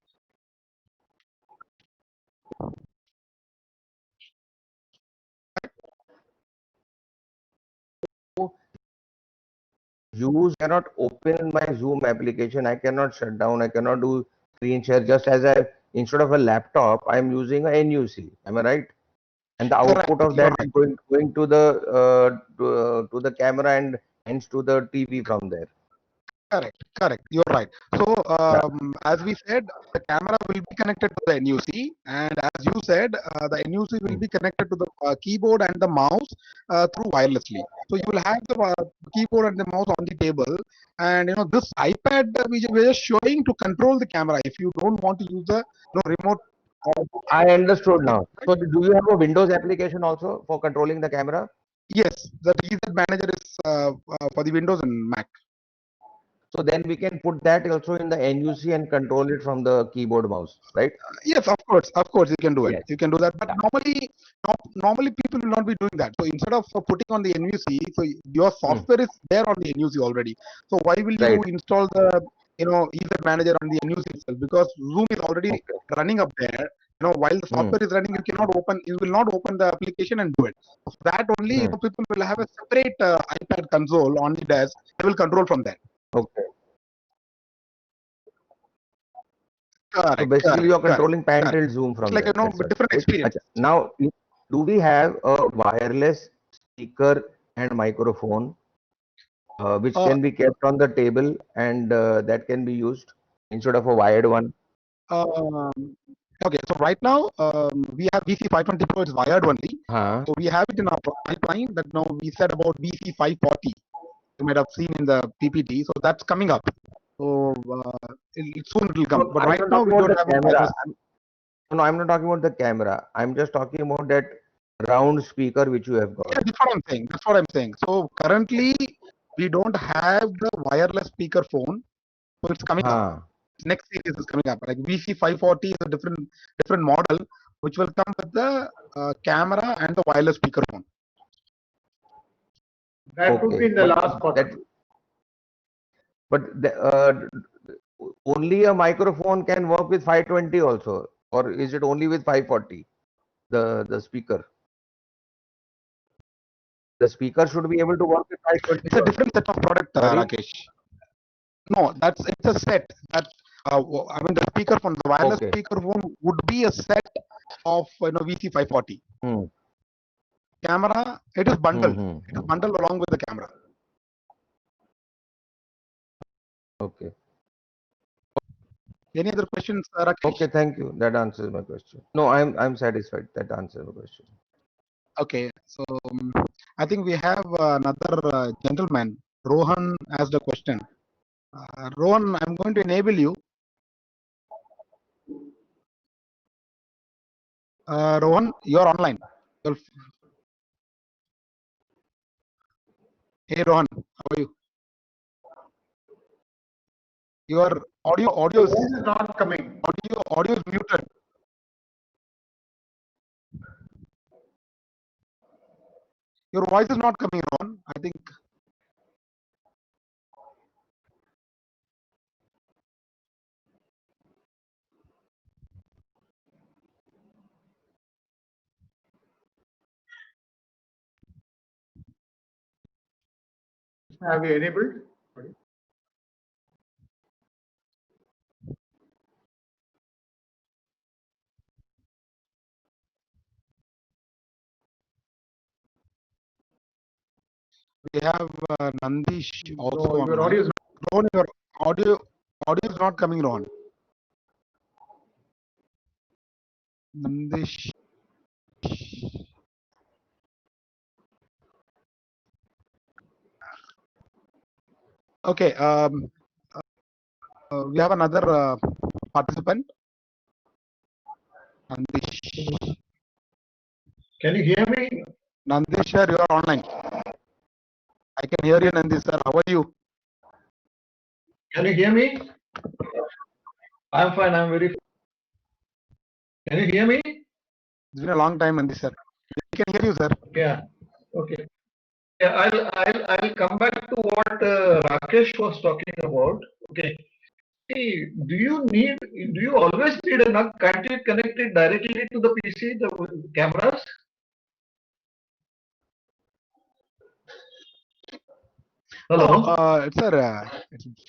Cannot open my Zoom application. I cannot shut down. I cannot do screen share. Just as I, instead of a laptop, I'm using a NUC. Am I right? And the Correct, output of you're that is right. going to the to the camera and hence to the TV from there. Correct. You're right. So, Yeah. as we said, the camera will be connected to the NUC, and as you said, the NUC will be connected to the keyboard and the mouse through wirelessly. So you will have the keyboard and the mouse on the table, and this iPad we're just showing to control the camera. If you don't want to use the remote. I understood now. So do you have a Windows application also for controlling the camera? Yes, the Reset Manager is for the Windows and Mac. So then we can put that also in the NUC and control it from the keyboard mouse, right? Yes, of course, you can do it. Yes. You can do that, but Yeah. normally people will not be doing that. So instead of putting on the NUC, so your software is there on the NUC already. So why will you Right. install the Ether Manager on the NUC itself? Because Zoom is already Okay. running up there. While the software is running, you will not open the application and do it. So for that only, people will have a separate iPad console on the desk. They will control from there. Okay. Correct. So basically, you're controlling pan correct. tilt zoom from It's like there. That's it, different right? experience. Now, do we have a wireless speaker and microphone which Uh, can be kept on the table and that can be used instead of a wired one? Um, okay, so right now we have BC 520 Pro, it's wired only. Huh? So we have it in our pipeline that now we said about BC 540. You might have seen in the PPT. So that's coming up. So soon it will come. No, But I'm right not now talking we about don't the have a camera. wireless. No, I'm not talking about the camera. I'm just talking about that round speaker which you have got. Yeah, that's what I'm saying. That's what I'm saying. So currently we don't have the wireless speaker phone. So it's coming up. Next series is coming up. Like VC 540 is a different model which will come with the camera and the wireless speakerphone. That would be in the last quarter. But only a microphone can work with 520 also, or is it only with 540? The speaker. The speaker should be able to work with 520. It's a different set of product, Rakesh. No, it's a set. That I mean, the speakerphone, the wireless speakerphone would be a set of VC 540. Camera, it is bundled. It is bundled along with the camera. Okay. Any other questions, Rakesh? Okay, thank you. That answers my question. No, I'm satisfied. That answers my question. Okay, so I think we have another gentleman. Rohan asked a question. Rohan, I'm going to enable you. Rohan, you're online. Hey Rohan, how are you? Your audio The voice is not coming. audio is muted. Your voice is not coming, Rohan. I think. Have you enabled? We have Nandish also So your online. audio is Rohan, your audio is not coming, Rohan. Nandish. Okay. We have another participant. Nandish. Can you hear me? Nandish sir, you are online. I can hear you, Nandish sir. How are you? Can you hear me? I'm fine. I'm very. Can you hear me? It's been a long time, Nandish sir. We can hear you, sir. Yeah. Okay. Yeah, I'll come back to what Rakesh was talking about. Okay. See, do you always need a NUC? Can't you connect it directly to the PC, the cameras? Hello? Oh, sir,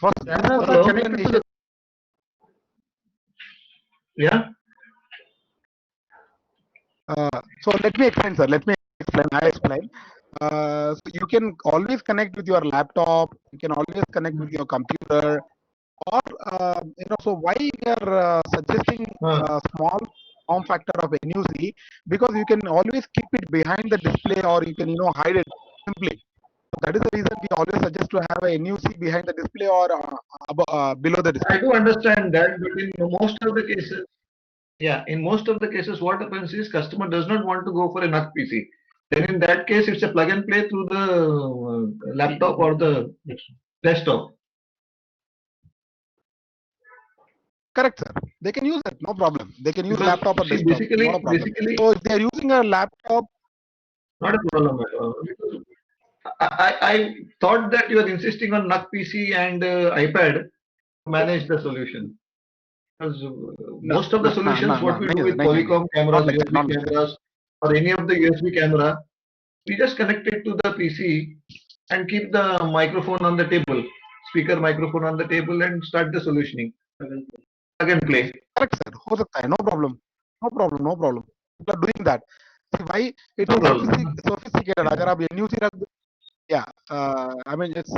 first, cameras Hello? are connected to the Yeah. so let me explain, sir. Let me explain. I'll explain. So you can always connect with your laptop. You can always connect with your computer, or so why we are suggesting small form factor of NUC, because you can always keep it behind the display, or you can hide it simply. So that is the reason we always suggest to have a NUC behind the display or below the display. I do understand that, but in most of the cases, yeah, in most of the cases, what happens is customer does not want to go for a NUC PC. Then in that case, it's a plug and play through the laptop or the desktop. Correct, sir. They can use it, no problem. They can use Because laptop or see, desktop, not a problem. basically, So if they are using a laptop, not a problem at all. Because I thought that you are insisting on NUC PC and iPad to manage the solution. Because most of the solutions, what we do with Polycom cameras, not like that, USB not like that. cameras, or any of the USB camera, we just connect it to the PC and keep the microphone on the table, speaker microphone on the table, and start the solutioning. Plug and play. Correct, sir. हो सकता है, no problem, no problem, no problem. People are doing that. See why it No is problem. sophisticated. अगर आप NUC रख दो, yeah, I mean it's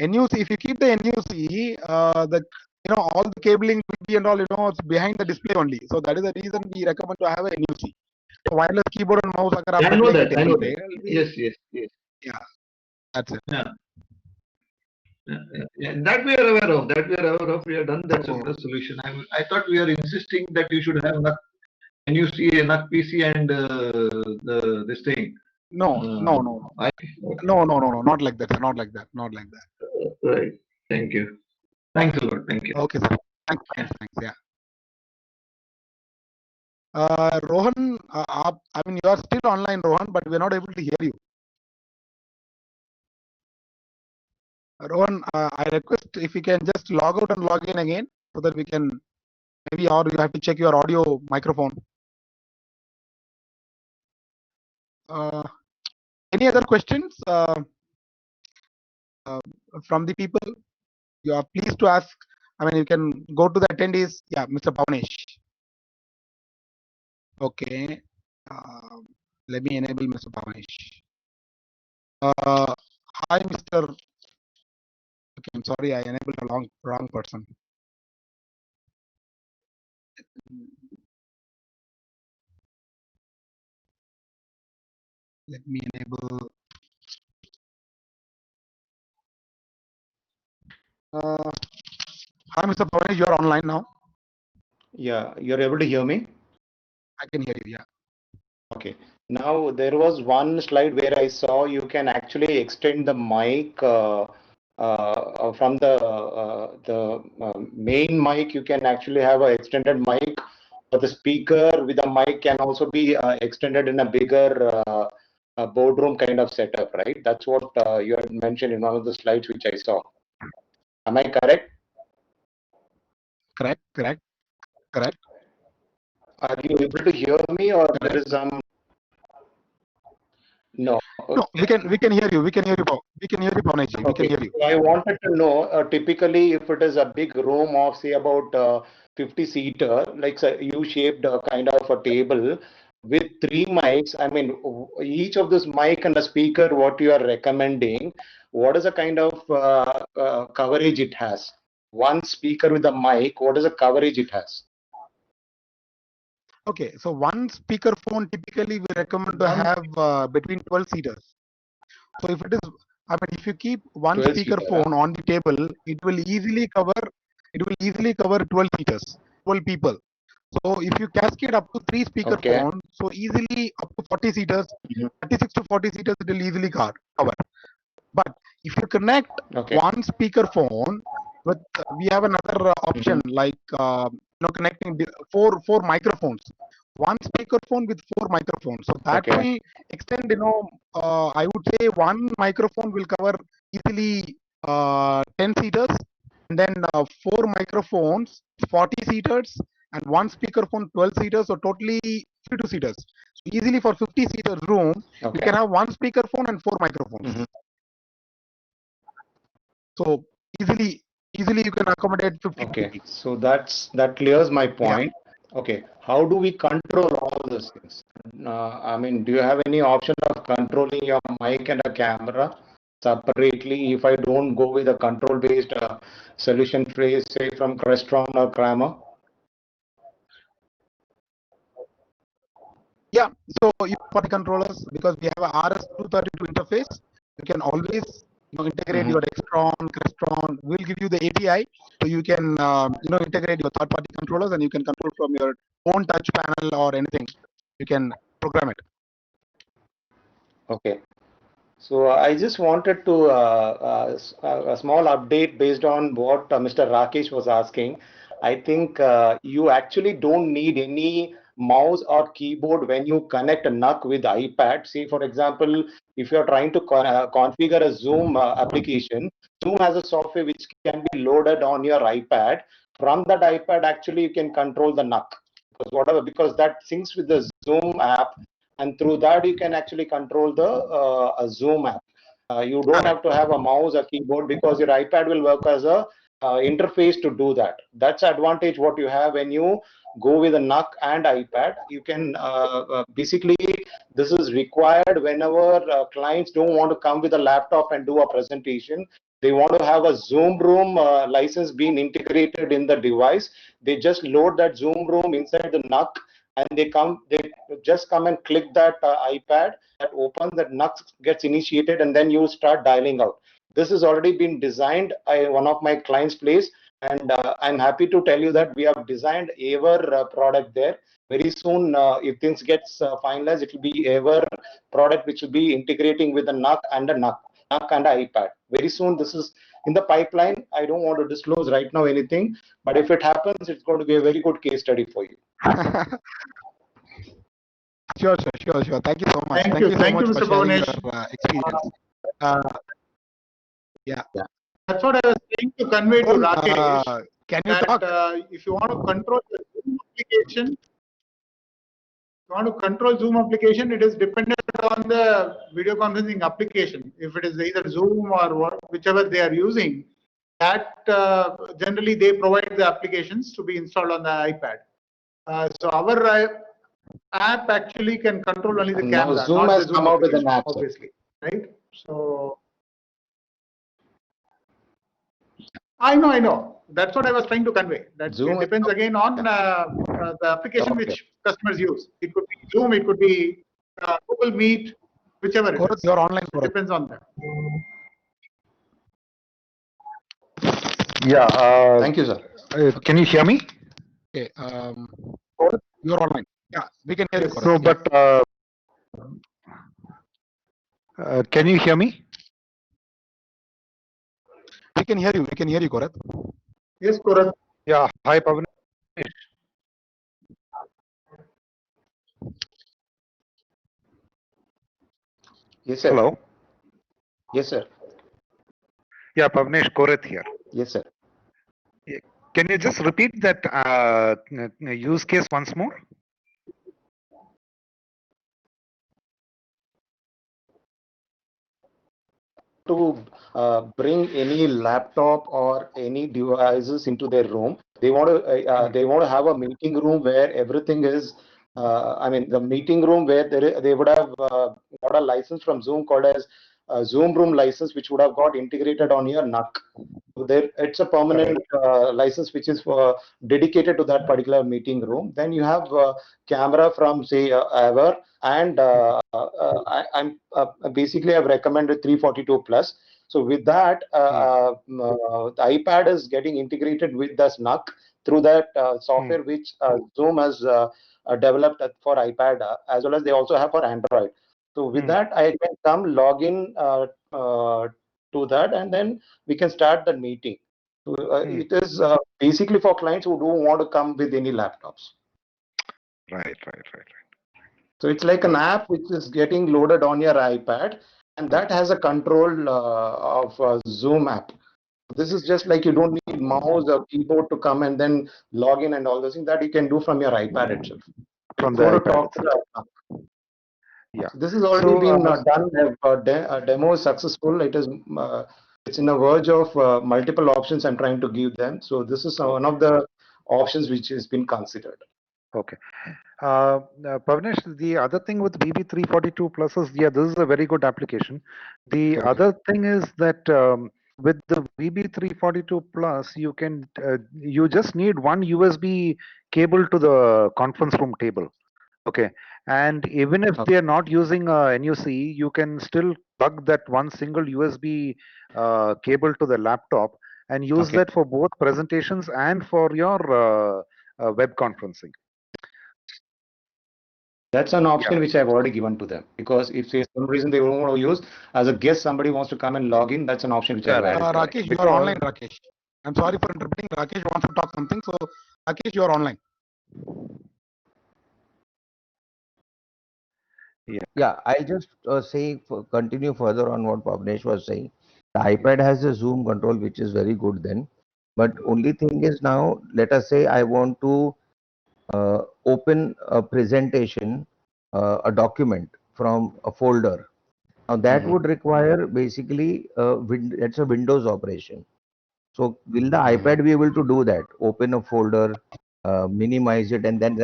NUC. If you keep the NUC, the all the cabling will be and all it's behind the display only. So that is the reason we recommend to have a NUC. So wireless keyboard and mouse अगर आप I know रखेंगे that. I know table पे, that. Yes, yes, yes. yeah, that's it. Yeah. Yeah, that we are aware of. That we are aware of. We have done that So- solution. I thought we are insisting that you should have NUC, NUC, NUC PC, and this thing. No, not like that, sir. Not like that, not like that. Right. Thank you. Thanks a lot. Thank you. Okay, sir. Thanks. Yeah. Rohan, I mean, you are still online, Rohan, but we are not able to hear you. Rohan, I request if you can just log out and log in again so that we can maybe, or you have to check your audio microphone. Any other questions from the people? You are pleased to ask. I mean, you can go to the attendees. Yeah, Mr. Pavanesh. Okay. Let me enable Mr. Pavanesh. Hi, Mr. Okay, I'm sorry, I enabled a wrong person. Let me enable. Hi, Mr. Pavanesh, you are online now. Yeah, you're able to hear me? I can hear you. Yeah. Okay. Now there was one slide where I saw you can actually extend the mic from the main mic. You can actually have an extended mic, or the speaker with a mic can also be extended in a bigger boardroom kind of setup, right? That's what you had mentioned in one of the slides which I saw. Am I correct? Correct. Are you able to hear me, or there Correct. is some? No. No, we can hear you. We can hear you, Bhavnesh. We can Okay. hear you. So I wanted to know, typically, if it is a big room of say about 50-seater, like a U-shaped kind of a table with 3 mics, I mean, each of this mic and a speaker, what you are recommending, what is the kind of coverage it has? One speaker with a mic, what is the coverage it has? Okay, so one speaker phone typically we recommend to have between 12 seaters. So if it is, I mean, if you keep one 12 speaker seater, phone on the table, it will easily cover 12 seaters, 12 people. So if you cascade up to 3 speaker Okay. phones, so easily up to 40 seaters, Mhm. 36 to 40 seaters, it will easily cover. But if you connect Okay. one speaker phone with, we have another option like connecting four microphones. One speaker phone with 4 microphones. So that Okay. will extend. I would say one microphone will cover easily 10 seaters, and then 4 microphones 40 seaters, and one speaker phone 12 seaters. So totally 52 seaters. So easily for 50 seater room, you Okay. can have one speaker phone and 4 microphones. Mhm. So easily you can accommodate 50 Okay, people. so that clears my Yeah. point. Okay, how do we control all those things? I mean, do you have any option of controlling your mic and a camera separately if I don't go with a control-based solution phrase, say from Crestron or Kramer? Yeah. So you party controllers, because we have a RS-232 interface, you can always integrate your Extron, Crestron. We'll give you the API, so you can integrate your third-party controllers, and you can control from your own touch panel or anything. You can program it. Okay. So I just wanted to a small update based on what Mr. Rakesh was asking. I think you actually don't need any mouse or keyboard when you connect a NUC with iPad. See, for example, if you're trying to configure a Zoom application, Zoom has a software which can be loaded on your iPad. From that iPad, actually, you can control the NUC because that syncs with the Zoom app, and through that you can actually control the Zoom app. You don't have to have a mouse or keyboard because your iPad will work as a interface to do that. That's advantage what you have when you go with a NUC and iPad. You can basically, this is required whenever clients don't want to come with a laptop and do a presentation. They want to have a Zoom Room license being integrated in the device. They just load that Zoom Room inside the NUC, and they just come and click that iPad that opens, that NUC gets initiated, and then you start dialing out. This has already been designed at one of my clients' place, and I'm happy to tell you that we have designed Aver product there. Very soon, if things gets finalized, it will be Aver product which will be integrating with the NUC and a NUC and iPad. Very soon, this is in the pipeline. I don't want to disclose right now anything, but if it happens, it's going to be a very good case study for you. Sure. Thank you so much. Thank you. So Thank you, much for Mr. sharing Bhavnesh. your experience. Yeah. That's what I was trying to convey to Rakesh. Can you That talk? if you want to control the Zoom application, it is dependent on the video conferencing application. If it is either Zoom or whichever they are using, that generally they provide the applications to be installed on the iPad. So our app actually can control only the Now camera, Zoom not has the Zoom come out with an application, app, sir. obviously, right? So I know. That's what I was trying to convey. That Zoom it depends again on the application which customers use. It could be Zoom, it could be Google Meet, whichever it is. You're online. It depends on them. Yeah. Thank you, sir. Can you hear me? Okay. You're online. Yeah, we can hear you. Yes. So, Yeah. but Can you hear me? We can hear you. We can hear you, Korat. Yes, Korat. Yeah. Hi, Pavan. Yes, sir. Hello. Yes, sir. Yeah, Pavnesh Korath here. Yes, sir. Can you just repeat that use case once more? To bring any laptop or any devices into their room. They want to have a meeting room where everything is. I mean, the meeting room where they would have got a license from Zoom called as Zoom Room license, which would have got integrated on your NUC. So there, it's a permanent license which is for dedicated to that particular meeting room. Then you have camera from say Aver, and I'm basically I've recommended 342 plus. So with that, the iPad is getting integrated with the SNUC through that software which Zoom has developed for iPad, as well as they also have for Android. So with that, I can come log in to that, and then we can start the meeting. So, it is basically for clients who don't want to come with any laptops. Right. So it's like an app which is getting loaded on your iPad, and that has a control of Zoom app. This is just like you don't need mouse or keyboard to come and then log in and all those things that you can do from your iPad itself. From Go the to iPad talk to itself. the Yeah. So this has already been done. Demo is successful. It's in the verge of multiple options I'm trying to give them. So this is one of the options which has been considered. Okay. Pavnesh, the other thing with VB342 Plus is, yeah, this is a very good application. The other thing is that with the VB342 Plus, you just need one USB cable to the conference room table. Okay. And even if they are not using a NUC, you can still plug that one single USB cable to the laptop and use that for both presentations and for your web conferencing. That's an option which I've already given to them, because if for some reason they don't want to use as a guest, somebody wants to come and log in, that's an option which I've added. Rakesh, you are online, Rakesh. I'm sorry for interrupting. Rakesh wants to talk something. So, Rakesh, you are online. Yeah, I'll just continue further on what Pavnesh was saying. The iPad has a zoom control, which is very good then. But only thing is now, let us say I want to open a presentation, a document from a folder. Now that would require basically that's a Windows operation. So will the iPad be able to do that? Open a folder, minimize it, and then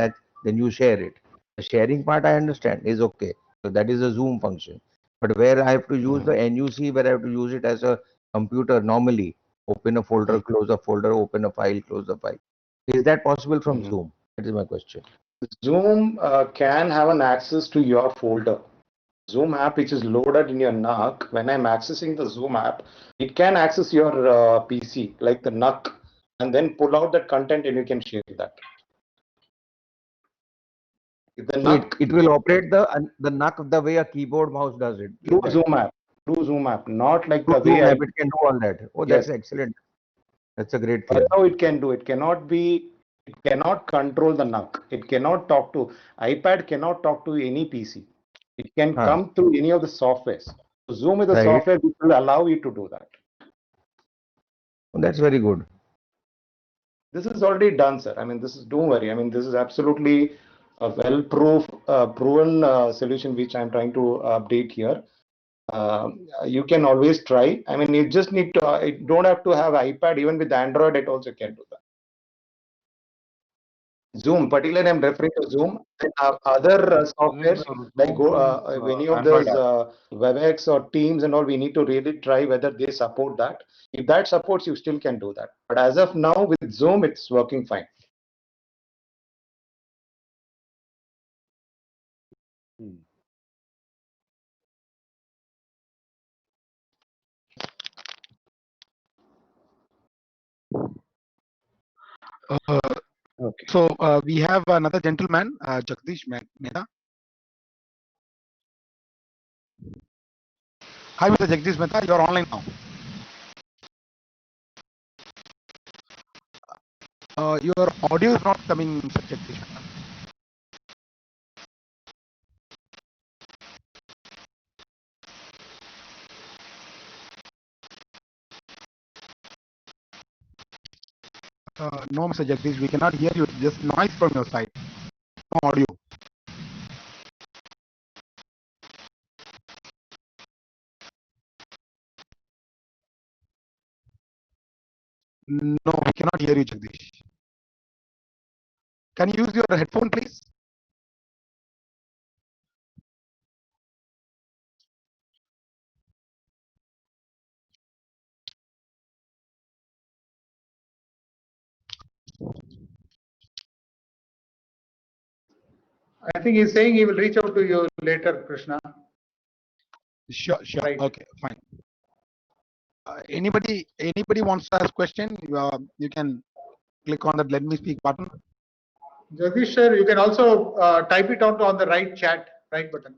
you share it. The sharing part I understand is okay. So that is a Zoom function. But where I have to use the NUC, where I have to use it as a computer normally, open a folder, close a folder, open a file, close a file. Is that possible from Zoom? That is my question. Zoom can have an access to your folder. Zoom app, which is loaded in your NUC, when I'm accessing the Zoom app, it can access your PC, like the NUC, and then pull out that content and you can share that. The NUC, it will operate the NUC the way a keyboard mouse does it. through Zoom app, not like the Through way Zoom app, it can do all that. Oh, Yes. that's excellent. That's a great But thing. now it can do. It cannot control the NUC. It cannot talk to, iPad cannot talk to any PC. It can come through any of the softwares. So Zoom is a software which will allow you to do that. Oh, that's very good. This is already done, sir. I mean, don't worry. I mean, this is absolutely a proven solution which I'm trying to update here. You can always try. I mean, you just need to, you don't have to have iPad. Even with Android, it also can do that. Zoom, particularly I'm referring to Zoom. Other softwares like any of those WebEx or Teams and all, we need to really try whether they support that. If that supports, you still can do that. But as of now, with Zoom, it's working fine. Okay. So we have another gentleman, Jagdish Mehta. Hi, Mr. Jagdish Mehta, you are online now. Your audio is not coming, Mr. Jagdish Mehta. No, Mr. Jagdish, we cannot hear you. Just noise from your side. No audio. No, we cannot hear you, Jagdish. Can you use your headphone, please? I think he's saying he will reach out to you later, Krishna. Sure. Right. Okay, fine. Anybody wants to ask question? You can click on that "Let me speak" button. Jagdish sir, you can also type it out on the right button.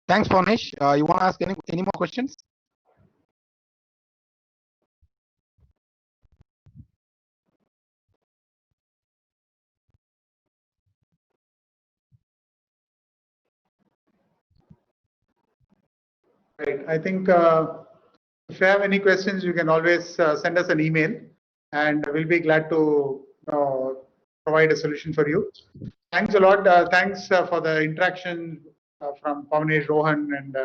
Thanks, Pawnesh. You want to ask any more questions? Right. I think if you have any questions, you can always send us an email, and we'll be glad to provide a solution for you. Thanks a lot. Thanks for the interaction from Pawnesh, Rohan, and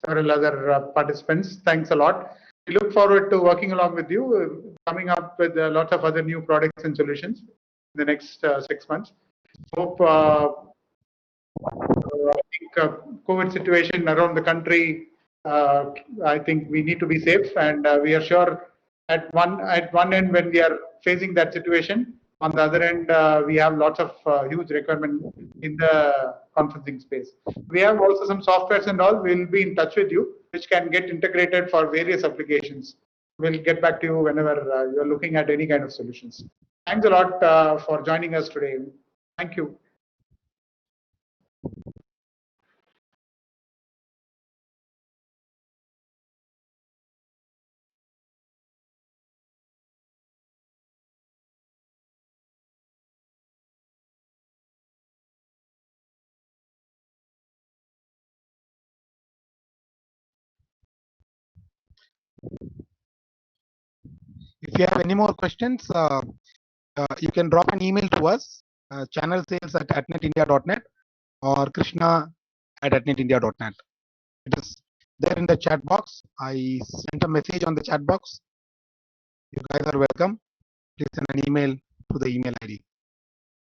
several other participants. Thanks a lot. We look forward to working along with you, coming up with lots of other new products and solutions in the next 6 months. Hope I think COVID situation around the country. I think we need to be safe, and we are sure at one end when we are facing that situation, on the other end we have lots of huge requirement in the conferencing space. We have also some softwares and all. We'll be in touch with you, which can get integrated for various applications. We'll get back to you whenever you're looking at any kind of solutions. Thanks a lot for joining us today. Thank you. If you have any more questions, you can drop an email to us, channelsales@atnetindia.net or krishna@atnetindia.net. It is there in the chat box. I sent a message on the chat box. You guys are welcome. Please send an email to the email ID.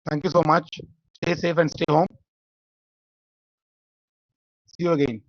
Thank you so much. Stay safe and stay home. See you again.